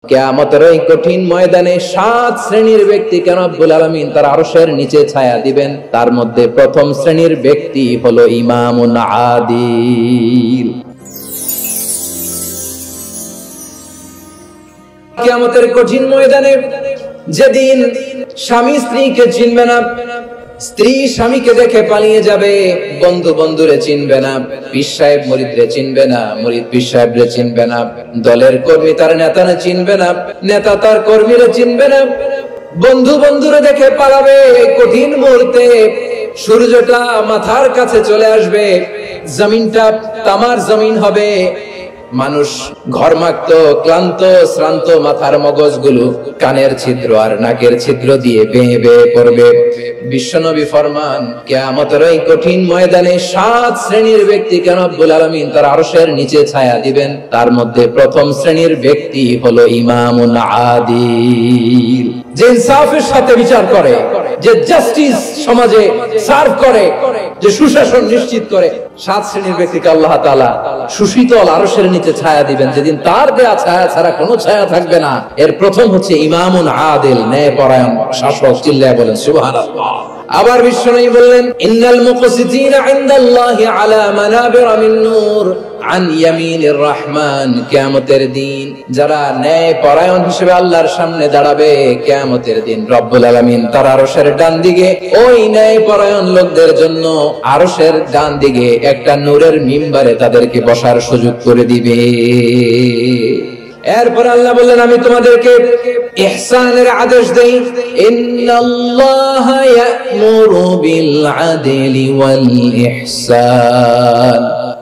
কিয়ামতের ওই কঠিন ময়দানে 7 শ্রেণীর ব্যক্তিকে রব্বুল আলামিন তার আরশের নিচে ছায়া দিবেন। তার মধ্যে প্রথম শ্রেণীর ব্যক্তি হলো ইমামুন আদিল। কিয়ামতের কঠিন ময়দানে যেদিন স্বামী স্ত্রীকে চিনবে না, স্ত্রী স্বামীকে দেখে পালিয়ে যাবে, বন্ধু বন্ধুরে চিনবে না, পীর সাহেব মুরিদরে চিনবে না, মুরিদ পীর সাহেবরে চিনবে না, দলের কর্মী তার নেতারে চিনবে না, নেতা তার কর্মীরে চিনবে না, বন্ধু বন্ধুরে দেখে পালাবে। কঠিন মুহূর্তে সূর্যটা মাথার কাছে চলে আসবে, জমিনটা তামার জমিন হবে, মানুষ ঘর্মাক্ত ক্লান্ত শ্রান্ত মাথার মগজগুলো কানের ছিদ্র আর নাকের ছিদ্র দিয়ে বেয়ে বেয়ে পড়বে। বিশ্বনবী ফরমান, কিয়ামতের এই কঠিন ময়দানে 7 শ্রেণীর ব্যক্তিকে রব্বুল আলামিন তার আরশের নিচে ছায়া দিবেন। তার মধ্যে প্রথম শ্রেণীর ব্যক্তি হলো ইমামুন আদিল, যে ইনসাফের সাথে বিচার করে, যে জাস্টিস সমাজে সার্ভ করে, যে সুশাসন নিশ্চিত করে। 7 শ্রেণীর ব্যক্তিকে আল্লাহ তাআলা সুশীতল আরশের নিচে ছায়া দিবেন, যেদিন তার দেয়া ছায়া ছাড়া কোনো ছায়া থাকবে না। এর প্রথম হচ্ছে ইমামুন আদিল, ন্যায়পরায়ণ শাসক। চিল্লায় বলেন সুবহানাল্লাহ। আবার বিশ্বনবী বললেন, ইন্নাল মুকসিতিনা ইনদাল্লাহি আলা মানাবিরা মিন নূর আন ইয়ামিনির রহমান। কিয়ামতের দিন যারা ন্যায়পরায়ণ হিসেবে আল্লাহর সামনে দাঁড়াবে, কিয়ামতের দিন রব্বুল আলামিন তার আরশের ডান দিকে ওই ন্যায়পরায়ণ লোকদের জন্য আরশের ডান দিকে একটা নূরের মিম্বারে তাদেরকে বসার সুযোগ করে দিবে। এরপর আল্লাহ বললেন, আমি তোমাদেরকে ইহসানের আদেশ দেই। ইন্নাল্লাহা ইয়া'মুরু বিল আদলি ওয়াল ইহসান।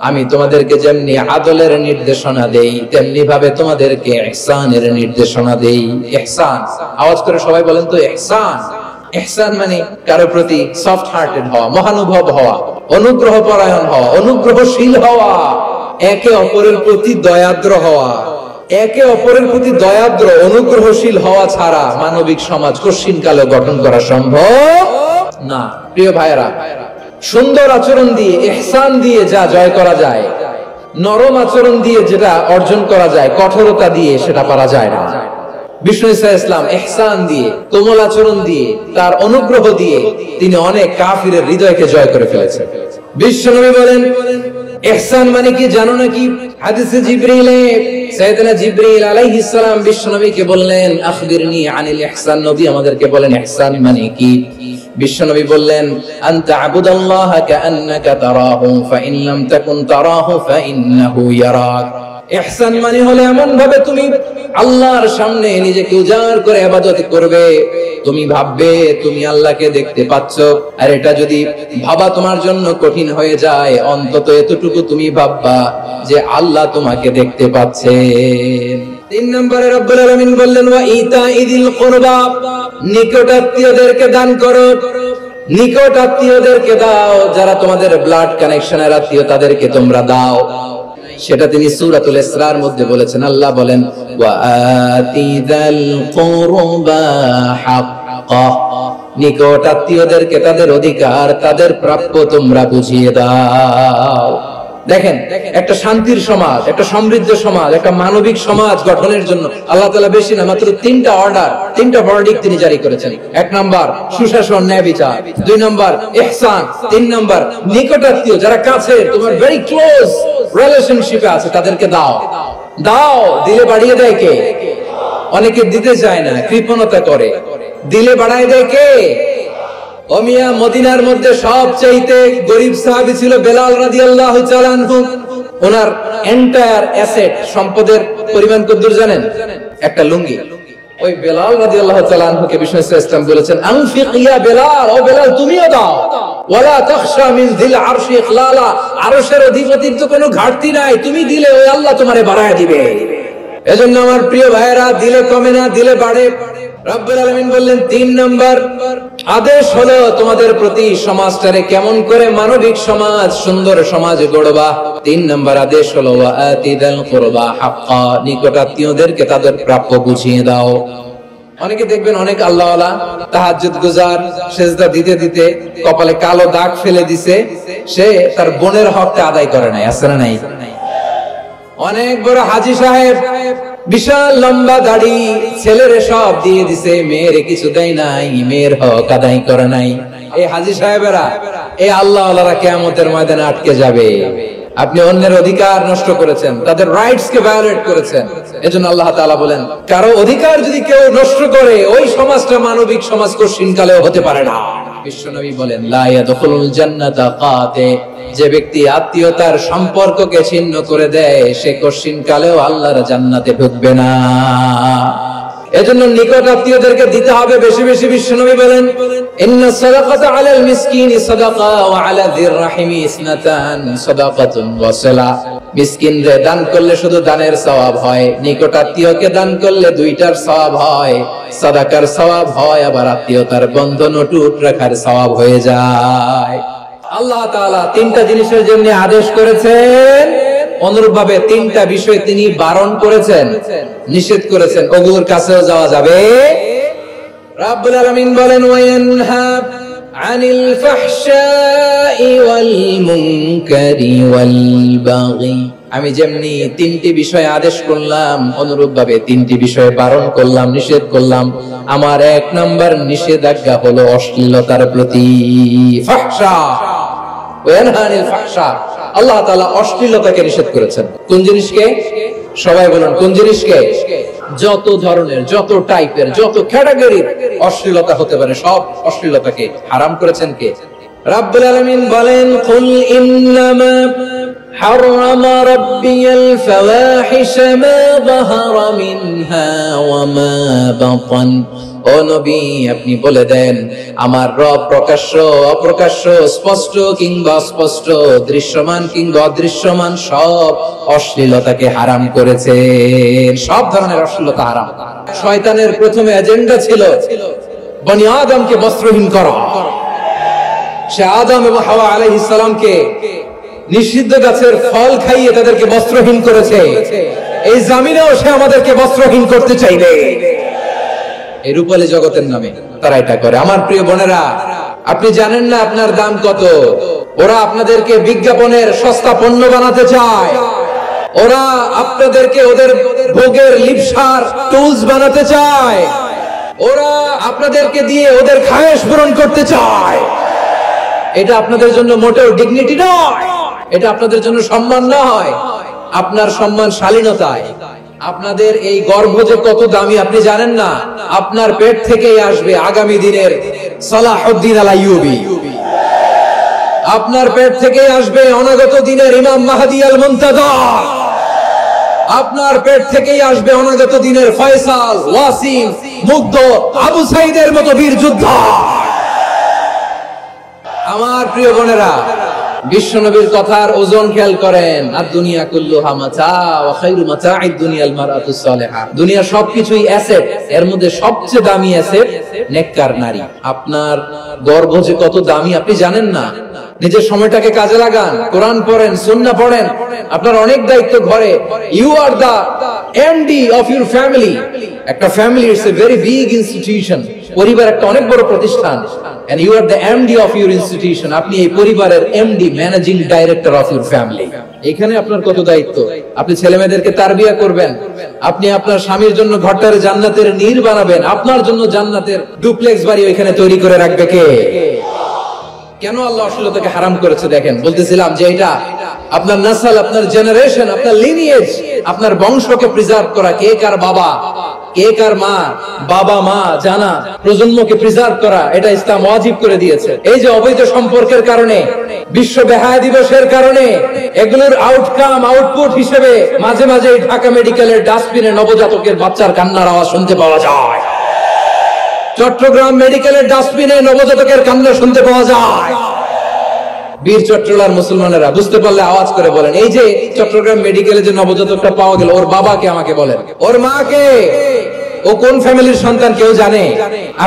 আমি তোমাদেরকে যেমনি আদলের নির্দেশনা দেই, তেমনি ভাবে তোমাদেরকে ইহসানের নির্দেশনা দেই। ইহসান, আওয়াজ করে সবাই বলেন তো ইহসান। ইহসান মানে কারো প্রতি সফট হার্টেড হওয়া, মহানুভব হওয়া, অনুগ্রহ পরায়ণ হওয়া, অনুগ্রহশীল হওয়া, একে অপরের প্রতি দয়াদ্র হওয়া। একে অপরের প্রতি দয়াদ্র অনুগ্রহশীল হওয়া ছাড়া মানবিক সমাজ কশিনকালে গঠন করা সম্ভব না। প্রিয় ভাইরা, সুন্দর আচরণ দিয়ে, ইহসান দিয়ে যা জয় করা যায়, নরম আচরণ দিয়ে যেটা অর্জন করা যায়, কঠোরতা দিয়ে সেটা পারা যায় না। বিষ্ণু ঈসা ইসলাম ইহসান দিয়ে, কোমল আচরণ দিয়ে, তার অনুগ্রহ দিয়ে তিনি অনেক কাফিরের হৃদয়কে জয় করে ফেলেছেন। বিশ্বনবী বলেন, ইহসান মানে কি জানো নাকি? হাদিসে জিবরিলে সাইয়েদনা জিবরিল আলাইহিস সালাম বিশ্বনবীকে বললেন, আখবিরনি আনিল ইহসান। নবী আমাদেরকে বলেন ইহসান মানে কি? বিশ্বনবী বললেন, আনতা আবুদাল্লাহা কাআন্নাকা তারাহু ফাইন লাম তাকুন তারাহু ফাইন্নাহু ইয়ারাক। ইহসান মানে হলো এমন ভাবে তুমি আল্লাহর সামনে নিজেকে উজাড় করে ইবাদত করবে, তুমি ভাববে তুমি আল্লাহকে দেখতে পাচ্ছ। আর এটা যদি ভাবা তোমার জন্য কঠিন হয়ে যায়, অন্তত এতটুকু তুমি ভাববা যে আল্লাহ তোমাকে দেখতে পাচ্ছেন। 3 নম্বরে রব্বুল আলামিন বললেন, ওয়া ইতাইদিল কুরবা। নিকট আত্মীয়দেরকে দান করো, নিকট আত্মীয়দেরকে দাও, যারা তোমাদের ব্লাড কানেকশনের আত্মীয় তাদেরকে তোমরা দাও। সেটা তিনি সূরাতুল ইসরার মধ্যে বলেছেন। আল্লাহ বলেন, ওয়া আতিদাল কুরবা হাক্কা। নিকট আত্মীয়দেরকে তাদের অধিকার, তাদের প্রাপ্য তোমরা বুঝিয়ে দাও। দেখেন, একটা শান্তির সমাজ, একটা সমৃদ্ধ সমাজ, একটা মানবিক সমাজ গঠনের জন্য আল্লাহ তাআলা বেশি না, মাত্র 3টা অর্ডার, 3টা ভার্ডিক্ট তিনি জারি করেছেন। 1 নাম্বার সুশাসন, ন্যায় বিচার। 2 নাম্বার ইহসান। 3 নাম্বার নিকট আত্মীয়, যারা কাছে তোমার ভেরি ক্লোজ রিলেশনশিপে আছে, তাদেরকে দাও। দাও, দিলে বাড়িয়ে দেয় কে? অনেকে দিতে চায় না, কৃপণতা করে। দিলে বাড়ায় দেয় কে? ও মিয়া, মদিনার মধ্যে সবচাইতে গরিব সাহাবী ছিল বেলাল রাদিয়াল্লাহু তাআলা আনহু। ওনার এন্টায়ার অ্যাসেট, সম্পদের পরিমাণ কতদূর জানেন? একটা লুঙ্গি। ওই বেলাল রাদিয়াল্লাহু তাআলা আনহুকে বিষ্ণু ইসলাম বলেছেন, আনফিক ইয়া বেলাল, ও বেলাল তুমিও দাও। ওয়ালা তাখশা মিন যিল আরশি ইখলালা। আরশের অধিপতির তো কোনো ঘাটতি নাই, তুমি দিলে ওই আল্লাহ তোমারে বাড়ায় দিবে। এজন্য আমার প্রিয় ভাইয়েরা, দিলে কমে না, দিলে বাড়ে। রব্বুল আলামিন বললেন, 3 নাম্বার আদেশ হলো তোমাদের প্রতি সমাজটারে কেমন করে মানবিক সমাজ, সুন্দর সমাজ গড়বা। 3 নাম্বার আদেশ হলো ওয়া আতিদাল কুরবা হাক্কা। নিকট আত্মীয়দেরকে তাদের প্রাপ্য বুঝিয়ে দাও। অনেকে দেখবেন অনেক আল্লাহওয়ালা, তাহাজ্জুদ গুজার, সেজদা দিতে দিতে কপালে কালো দাগ ফেলে দিছে, সে তার বোনের হকটা আদায় করে নাই। আছে না নাই? অনেক বড় হাজী সাহেব বিশাল লম্বা দাড়ি, ছেলেরে সব দিয়ে দিছে, মেয়েরে কিছু দেয় নাই, মেয়ের হক আদায় করে নাই। এই হাজী সাহেবেরা, এই আল্লাহ ওয়ালারা কিয়ামতের ময়দানে আটকে যাবে। আপনি অন্যের অধিকার নষ্ট করেছেন, তাদের রাইটস কে ভায়োলেট করেছেন। এজন্য আল্লাহ তাআলা বলেন, কারো অধিকার যদি কেউ নষ্ট করে, ওই সমাজটা মানবিক সমাজ কঠিনকালেও হতে পারে না। বিশ্বনবী বলেন, লা ইয়াদখুলুল জান্নাতা কাতে, যে ব্যক্তি আত্মীয়তার সম্পর্ককে ছিন্ন করে দেয়, সে কঠিনকালেও আল্লাহর জান্নাতে ঢুকবে না। এজন্য নিকট আত্মীয়দেরকে দিতে হবে বেশি বেশি। বিশ্বনবী বলেন, ইন্না সাদাকাতা আলাল মিসকিনি সাদাকা ওয়া আলা যির রাহিমি ইসনাতান সাদাকাতুন ওয়া সালা। মিসকিনরে দান করলে শুধু দানের সওয়াব হয়, নিকট আত্মীয়কে দান করলে দুইটার সওয়াব হয়, সাদাকার সওয়াব হয়, আবার আত্মীয়তার বন্ধন অটুট রাখার সওয়াব হয়ে যায়। আল্লাহ তাআলা তিনটা জিনিসের জন্য আদেশ করেছেন, অনুরূপভাবে তিনটা বিষয় তিনি বারণ করেছেন, নিষেধ করেছেন, ওগুলোর কাছেও যাওয়া যাবে। রাব্বুল আলামিন বলেন, ওয়ায়ানহা আনিল ফাহশাই ওয়াল মুনকারি ওয়াল বাগি। আমি যেমনি তিনটি বিষয় আদেশ করলাম, অনুরূপভাবে তিনটি বিষয় বারণ করলাম, নিষেধ করলাম। আমার এক নাম্বার নিষেধাজ্ঞা হলো অশ্লীলতার প্রতি। ফাহশা, ওয়ায়ানহা আনিল ফাহশা, আল্লাহ তাআলা অশ্লীলতাকে নিষেধ করেছেন। কোন জিনিসকে? সবাই বলুন, কোন জিনিসকে? যত ধরনের, যত টাইপের, যত ক্যাটাগরির অশ্লীলতা হতে পারে, সব অশ্লীলতাকে হারাম করেছেন কে? রাব্বুল আলামিন বলেন, কুল ইন্নামা হারামা রাব্বিয়াল ফাওয়াহিশা মা যাহারা মিনহা ওয়া মা বাতান। ও নবী, আপনি বলে দেন, আমার রব প্রকাশ্য অপ্রকাশ্য, স্পষ্ট কিংবা অস্পষ্ট, দৃশ্যমান কিংবা অদৃশ্যমান সব অশ্লীলতাকে হারাম করেছেন। সব ধরনের অশ্লীলতা হারাম। শয়তানের প্রথমে এজেন্ডা ছিল বনি আদমকে বস্ত্রহীন করা। সে আদম এবং হাওয়া আলাইহিস সালামকে নিষিদ্ধ গাছের ফল খাইয়ে তাদেরকে বস্ত্রহীন করেছে। এই জমিনেও সে আমাদেরকে বস্ত্রহীন করতে চাইবে। এই রূপালী জগতের নামে তারা এটা করে। আমার প্রিয় বোনেরা, আপনি জানেন না আপনার দাম কত। ওরা আপনাদেরকে বিজ্ঞাপনের সস্তা পণ্য বানাতে চায়, ওরা আপনাদেরকে ওদের ভোগের লিপসার টুলস বানাতে চায়, ওরা আপনাদেরকে দিয়ে ওদের খায়েশ পূরণ করতে চায়। এটা আপনাদের জন্য মোটেও ডিগনিটি নয়, এটা আপনাদের জন্য সম্মান নয়। আপনার সম্মান শালীনতায়। আপনাদের এই গর্ভ যে কত দামি আপনি জানেন না। আপনার পেট থেকেই আসবে আগামী দিনের সালাহুদ্দিন আল আইয়ুবী, আপনার পেট থেকেই আসবে অনাগত দিনের ইমাম মাহদী আল মুনতাযর, আপনার পেট থেকেই আসবে অনাগত দিনের ফয়সাল, ওয়াসিম, মুগ্ধ, আবু সাইদের মতো বীর যোদ্ধা। আমার প্রিয় বোনেরা, বিশ্বনবীর কথার ওজন খেয়াল করেন। আর দুনিয়া কুল্লুহা মাতা ওয়া খায়রু মাতা'আদ দুনিয়াল মারআতুস সালিহা। দুনিয়া সবকিছুই অ্যাসেট, এর মধ্যে সবচেয়ে দামি অ্যাসেট নেককার নারী। আপনার গর্ভ যে কত দামি আপনি জানেন না। নিজের সময়টাকে কাজে লাগান, কোরআন পড়েন, সুন্নাহ পড়েন। আপনার অনেক দায়িত্ব ঘরে। You are the MD of your family. একটা family it's a very big institution. পরিবার একটা অনেক বড় প্রতিষ্ঠান। and you are the MD of your institution. আপনি এই পরিবারের MD, managing director of your family. এখানে আপনার কত দায়িত্ব। আপনি ছেলেমেয়েদেরকে তারবিয়া করবেন, আপনি আপনার স্বামীর জন্য ঘরটারে জান্নাতের নীর বানাবেন, আপনার জন্য জান্নাতের ডুপ্লেক্স বাড়ি ওইখানে তৈরি করে রাখবে কে? কেন আল্লাহ অশ্লীলতাকে হারাম করেছে দেখেন। বলতেছিলাম যে এটা আপনার নাসল, আপনার জেনারেশন, আপনার লিনিয়েজ, আপনার বংশকে প্রিজার্ভ করা। কে কার বাবা, কে কার মা, বাবা মা জানা, প্রজন্মকে প্রিজার্ভ করা, এটা ইসলাম ওয়াজিব করে দিয়েছে। এই যে অবৈধ সম্পর্কের কারণে, বিশ্ব বেহায়া দিবসের কারণে, এগুলোর আউটকাম, আউটপুট হিসেবে মাঝে মাঝে ঢাকা মেডিকেলের ডাস্টবিনে নবজাতকের বাচ্চার কান্নার আওয়াজ শুনতে পাওয়া যায়। চট্টগ্রাম মেডিকেলের ডাস্টবিনে নবজাতকের কান্না শুনতে পাওয়া যায়। বীর চট্টলার মুসলমানেরা বুঝতে পারলে আওয়াজ করে বলেন, এই যে চট্টগ্রাম মেডিকেলে যে নবজাতকটা পাওয়া গেল, ওর বাবাকে আমাকে বলেন, ওর মাকে, ও কোন ফ্যামিলির সন্তান কেউ জানে?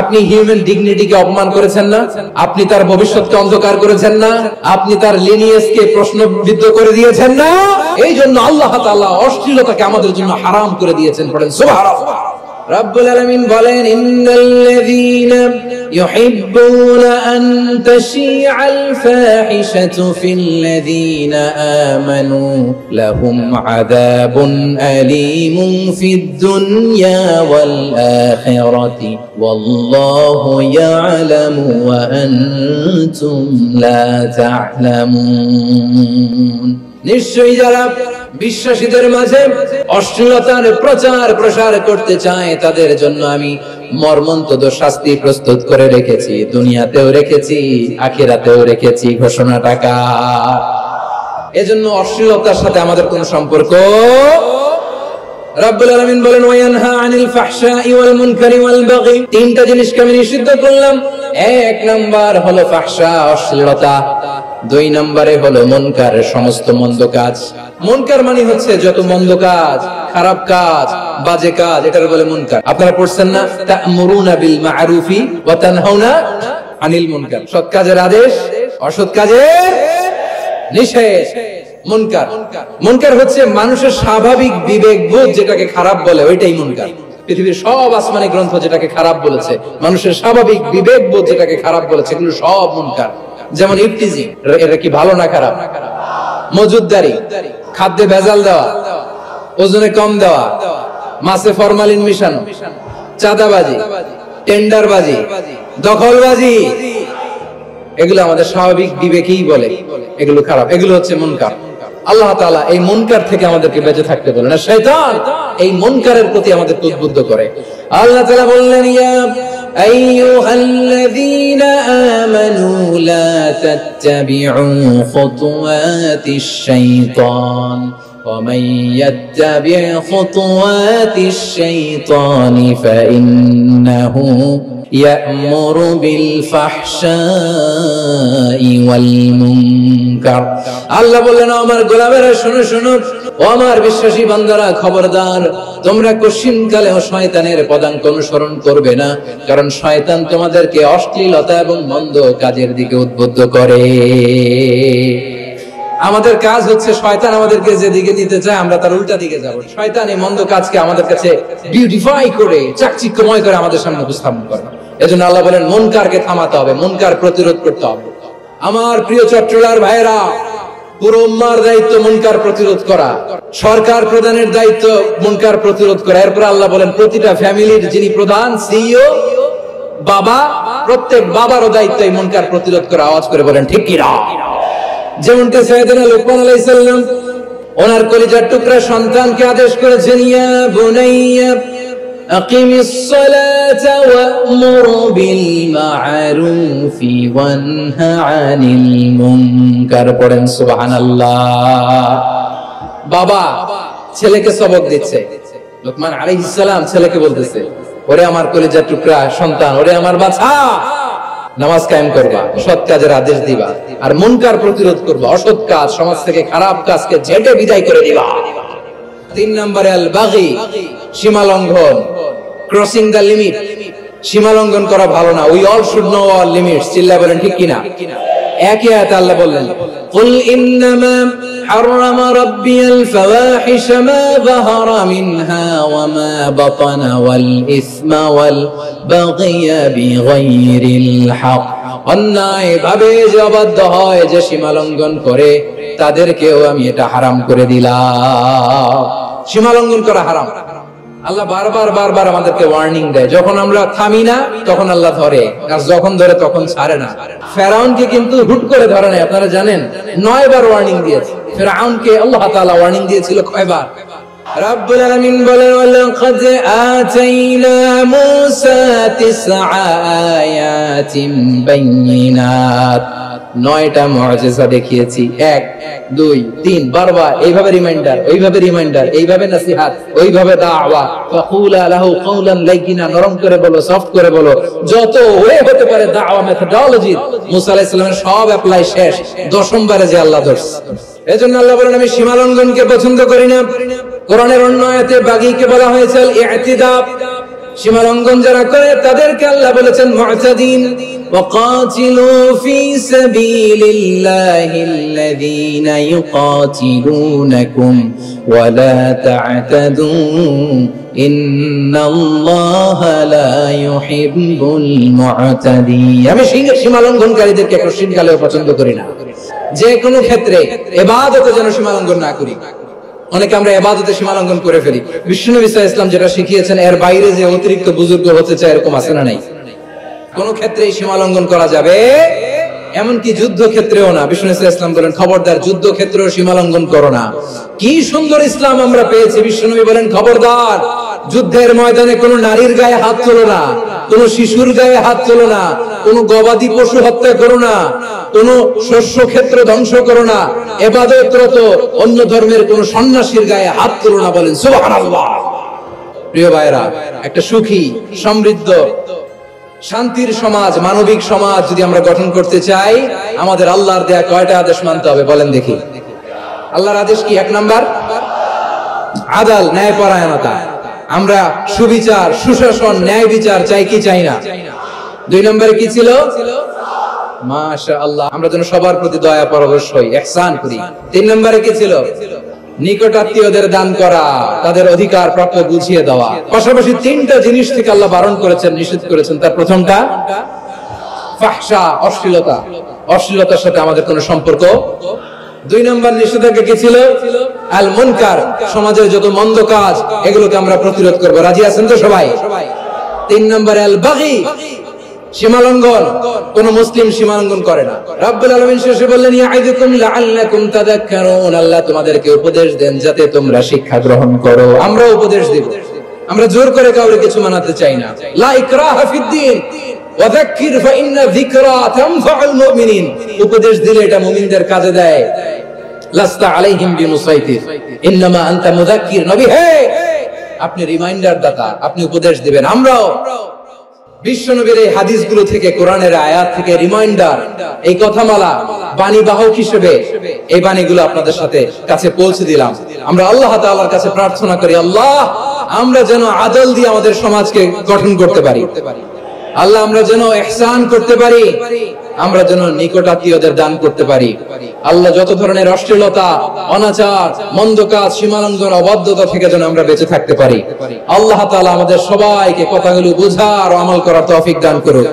আপনি হিউম্যান ডিগনিটিকে অপমান করেছেন না? আপনি তার ভবিষ্যৎকে অন্ধকার করেছেন না? আপনি তার লিনিয়েজকে প্রশ্নবিদ্ধ করে দিয়েছেন না? এই জন্য আল্লাহ তাআলা অশ্লীলতাকে আমাদের জন্য হারাম করে দিয়েছেন। পড়েন সুবহানাল্লাহ। রাব্বুল আলামিন বলেন, ইন্নাল্লাযীনা يحبون أن تشيع الفاحشة في الذين آمنوا لهم عذاب أليم في الدنيا والآخرة والله يعلم وأنتم لا تعلمون নিশ্চয়ই যারা বিশ্বাসীদের মাঝে অশ্লীলতার প্রচার প্রসার করতে চায় তাদের জন্য আমি মর্মন্তুদ শাস্তি প্রস্তুত করে রেখেছি, দুনিয়াতেও রেখেছি, আখিরাতেও রেখেছি। ঘোষণাটা কার? এজন্য অশ্লীলতার সাথে আমাদের কোনো সম্পর্ক। রব্বুল আলামিন বলেন ওয়ায়ানহা আনিল ফাহশাই ওয়াল মুনকারি ওয়াল বাগি, তিনটা জিনিসকে আমি নিষিদ্ধ করলাম। এক নাম্বার হলো ফাহশা, অশ্লীলতা। দুই নম্বরে হলো মুনকার, সমস্ত মন্দ কাজ। মুনকার মানে হচ্ছে যত মন্দ কাজ, খারাপ কাজ, বাজে কাজ, এটার বলে মুনকার। আপনারা পড়ছেন না তা'মুরুনা বিল মা'রুফি ওয়া তানহাউনা আনিল মুনকার, সৎ কাজের আদেশ, অসৎ কাজের নিষেধ। মুনকার, মুনকার হচ্ছে মানুষের স্বাভাবিক বিবেকবোধ যেটাকে খারাপ বলে, ওইটাই মুনকার। পৃথিবীর সব আসমানি গ্রন্থ যেটাকে খারাপ বলেছে, মানুষের স্বাভাবিক বিবেকবোধ যেটাকে খারাপ বলেছে, এগুলো সব মুনকার। যেমন ইফতিজিং, এটা কি ভালো না খারাপ? মজুদদারি, খাদ্যে ভেজাল দেওয়া, ওজনে কম দেওয়া, মাছে ফরমালিন মিশানো, চাঁদাবাজি, টেন্ডারবাজি, দখলবাজি, এগুলো আমাদের স্বাভাবিক বিবেকেই বলে এগুলো খারাপ, এগুলো হচ্ছে মুনকার। আল্লাহ তাআলা এই মুনকার থেকে আমাদেরকে বেঁচে থাকতে বলেন, আর শয়তান এই মুনকারের প্রতি আমাদের উদ্বুদ্ধ করে। আল্লাহ তাআলা বললেন ইয়া আইয়ুহাল্লাযীনা আমানু লা তাত্তাবিউ খুতুওয়াতিশ শাইতান ওয়া মান ইয়াত্তাবি' খুতুওয়াতিশ শাইতানি ফাইন্নাহু ইয়া'মুরু বিল ফাহশাই ওয়াল মুনকার। আল্লাহ বললেন আমার গোলামেরা শোনো শোনো, ও আমার বিশ্বাসী বান্দারা খবরদার, তোমরা কশিনকালেও শয়তানের পদাঙ্ক অনুসরণ করবে না, কারণ শয়তান তোমাদেরকে অশ্লীলতা এবং মন্দ কাজের দিকে উদ্বুদ্ধ করে। আমাদের কাজ হচ্ছে শয়তান আমাদেরকে যেদিকে নিতে চায় আমরা তার উল্টা দিকে যাব। শয়তান এই মন্দ কাজকে আমাদের কাছে বিউটিফাই করে, চাকচিক্যময় করে আমাদের সামনে উপস্থাপন করে। এজন্য আল্লাহ বলেন মুনকারকে থামাতে হবে, মুনকার প্রতিরোধ করতে হবে। আমার প্রিয় চট্টলার ভাইরা, পুরো উম্মার দায়িত্ব মুনকার প্রতিরোধ করা, সরকার প্রধানের দায়িত্ব মুনকার প্রতিরোধ করা। এরপর আল্লাহ বলেন প্রতিটা ফ্যামিলির যিনি প্রধান সিইও বাবা, প্রত্যেক বাবারও দায়িত্ব এই মুনকার প্রতিরোধ করা। আওয়াজ করে বলেন ঠিক কি না? যেমনটা সাইয়েদনা লুকমান আলাইহিস সালাম ওনার কলিজার টুকরা সন্তানকে আদেশ করেছেন, ইয়া বুনাইয়া আকিমিস সালাতা ওয়া'মুর বিল মা'রুফি ওয়ানহা আনিল মুনকার। পড়েন সুবহানাল্লাহ। বাবা ছেলেকে সবক দিচ্ছে, লুকমান আলাইহিস সালাম ছেলেকে বলতেছে, ওরে আমার কলিজার টুকরা সন্তান, ওরে আমার বাছা, নামাজ কায়েম করবা, সৎ কাজের আদেশ দিবা, আর মুনকার প্রতিরোধ করবা, অসৎ কাজ, সমাজ থেকে খারাপ কাজকে ঝেঁটে বিদায় করে দিবা। 3 নম্বরে আল বাগি, সীমা লঙ্ঘন, ক্রসিং দ্য লিমিট। সীমা লঙ্ঘন করা ভালো না। We all should know our limits. চিল্লা বলেন ঠিক কিনা? একই আয়াতে আল্লাহ বললেন কুল ইন্নামা হারামা রাব্বিয়াল ফাওয়াহিশা মা যাহারা মিনহা ওয়া মা বাতানা ওয়াল ইসমা ওয়াল বাগিয়া বিগাইরিল হক। অন্যায় ভাবে যে অবাধ্য হয়, যে সীমা লঙ্ঘন করে, তাদেরকেও আমি এটা হারাম করে দিলাম। সীমা লঙ্ঘন করা হারাম। আল্লাহ বারবার বারবার আমাদেরকে ওয়ার্নিং দেয়। যখন আমরা থামি না তখন আল্লাহ ধরে, আর যখন ধরে তখন ছাড়ে না। ফেরাউনকে কিন্তু হুট করে ধরে নাই, আপনারা জানেন 9 বার ওয়ার্নিং দিয়েছে। ফেরাউনকে আল্লাহ তাআলা ওয়ার্নিং দিয়েছিল কয়বার? রব্বুল আলামিন বলেন ওয়ালাকাদ আতাইনা মূসা 9 আয়াতিন বাইয়িনাত। 9টা মুআজিজা দেখিয়েছি। 1 2 3 বারবার এইভাবে রিমাইন্ডার, ওইভাবে রিমাইন্ডার, এইভাবে নসিহত, ওইভাবে দাওয়া। ফাকুলা লাহু কাওলান লাইয়িনা, নরম করে বলো, সফট করে বলো, যত ওয়ে হতে পারে দাওয়া মেথডোলজি মুসা আলাইহিস সালামের সব অ্যাপ্লাই শেষ। 10ম বারে যে আল্লাহ ধরছে। এজন্য আল্লাহ বলেন আমি সীমা লঙ্ঘনকে পছন্দ করি না। কোরআনের অন্য আয়াতে বাগীকে বলা হয়েছে আল ইতিদা, সীমা লঙ্ঘন যারা করে তাদেরকে আল্লাহ বলেছেন মুতাদিন। ওয়াকাতিলু ফি সাবিলিল্লাহিল্লাযীনা ইউকাতিলুনাকুম ওয়া লা তা'তাদু ইন্নাল্লাহা লা ইউহিব্বুল মু'তাদিন। আমি সীমা লঙ্ঘনকারীদেরকে কোশ্চিনকালেও পছন্দ করি না। যে কোনো ক্ষেত্রে ইবাদতে যেন সীমা লঙ্ঘন না করি। অনেকে আমরা ইবাদতে সীমা লঙ্ঘন করে ফেলি। বিশ্বনবী সাল্লাল্লাহু আলাইহি ওয়াসাল্লাম যেটা শিখিয়েছেন এর বাইরে যে অতিরিক্ত বুজুর্গ হতে চায় এরকম আছে না নাই? কোন ক্ষেত্রে সীমা লঙ্ঘন করা যাবে, এমনকি যুদ্ধ ক্ষেত্রেও না। বিশ্বনবী সাল্লাল্লাহু আলাইহি ওয়াসাল্লাম বলেন খবরদার যুদ্ধ ক্ষেত্রেও সীমা লঙ্ঘন করো না। কি সুন্দর ইসলাম আমরা পেয়েছি। বিশ্বনবী বলেন খবরদার যুদ্ধের ময়দানে কোনো নারীর গায়ে হাত তোলো না, কোনো শিশুর গায়ে হাত তোলো না, কোনো গবাদি পশু হত্যা করো না, কোনো শস্য ক্ষেত্র ধ্বংস করো না, ইবাদতরত অন্য ধর্মের কোনো সন্ন্যাসীর গায়ে হাত তোলো না। বলেন সুবহানাল্লাহ। প্রিয় ভাইরা, একটা সুখী সমৃদ্ধ শান্তির সমাজ, মানবিক সমাজ যদি আমরা গঠন করতে চাই, আমাদের আল্লাহর দেয়া কয়টা আদেশ মানতে হবে বলেন দেখি? আল্লাহর আদেশ কি? 1 নাম্বার আদাল, ন্যায়পরায়ণতা। আমরা সুবিচার, সুশাসন, ন্যায় বিচার চাই কি চাই না? 2 নম্বরে কি ছিল? মাশাআল্লাহ, আমরা যেন সবার প্রতি দয়া পরবশ হই, ইহসান করি। 3 নম্বরে কি ছিল? নিকট আত্মীয়দের দান করা, তাদের অধিকার প্রাপ্য বুঝিয়ে দেওয়া। পাশাপাশি 3টা জিনিস থেকে আল্লাহ বারণ করেছেন, নিষেধ করেছেন। তার প্রথমটা ফাহশা, অশ্লীলতা। অশ্লীলতার সাথে আমাদের কোনো সম্পর্ক। 2 নম্বর নিষেধাজ্ঞা কি ছিল? আল মুনকার, সমাজের যত মন্দ কাজ এগুলোকে আমরা প্রতিরোধ করব। রাজি আছেন তো সবাই? 3 নম্বর আল বাগী, সীমালঙ্ঘন। কোন মুসলিম সীমালঙ্ঘন করে না। রব্বুল আলামিন শেষে বললেন ইয়াইদুকুম লাআল্লাকুম তাযাক্কারুন, আল্লাহ তোমাদেরকে উপদেশ দেন যাতে তোমরা শিক্ষা গ্রহণ করো। আমরা উপদেশ দেব, আমরা জোর করে কাউকে কিছু মানাতে চাই না। লা ইকরাহা ফিদ্দীন ওয়াযাক্কির ফাইন্না যিকরা তানফাউল মুমিনিন। উপদেশ দিলে এটা মুমিনদের কাজে দেয়। লাস্তা আলাইহিম বিমুসাইতির ইন্নামা আনতা মুযাক্কির। নবী হে, আপনি রিমাইন্ডার দাতা, আপনি উপদেশ দিবেন। আমরাও বিশ্বনবীর এই হাদিসগুলো থেকে, কোরআনের আয়াত থেকে রিমাইন্ডার, এই কথামালা বাণী বাহক হিসেবে এই বাণীগুলো আপনাদের সাথে কাছে পৌঁছে দিলাম। আমরা আল্লাহ তাআলার কাছে প্রার্থনা করি, আল্লাহ আমরা যেন আদল দিয়ে আমাদের সমাজকে গঠন করতে পারি। আল্লাহ আমরা যেন ইহসান করতে পারি, আমরা যেন নিকট আত্মীয়দের দান করতে পারি। আল্লাহ যত ধরনের অশ্লীলতা, অনাচার, মন্দ কাজ, সীমালঙ্ঘন, অবাধ্যতা থেকে যেন আমরা বেঁচে থাকতে পারি। আল্লাহ তাআলা আমাদের সবাইকে কথাগুলো বোঝার ও আমল করার তৌফিক দান করুন।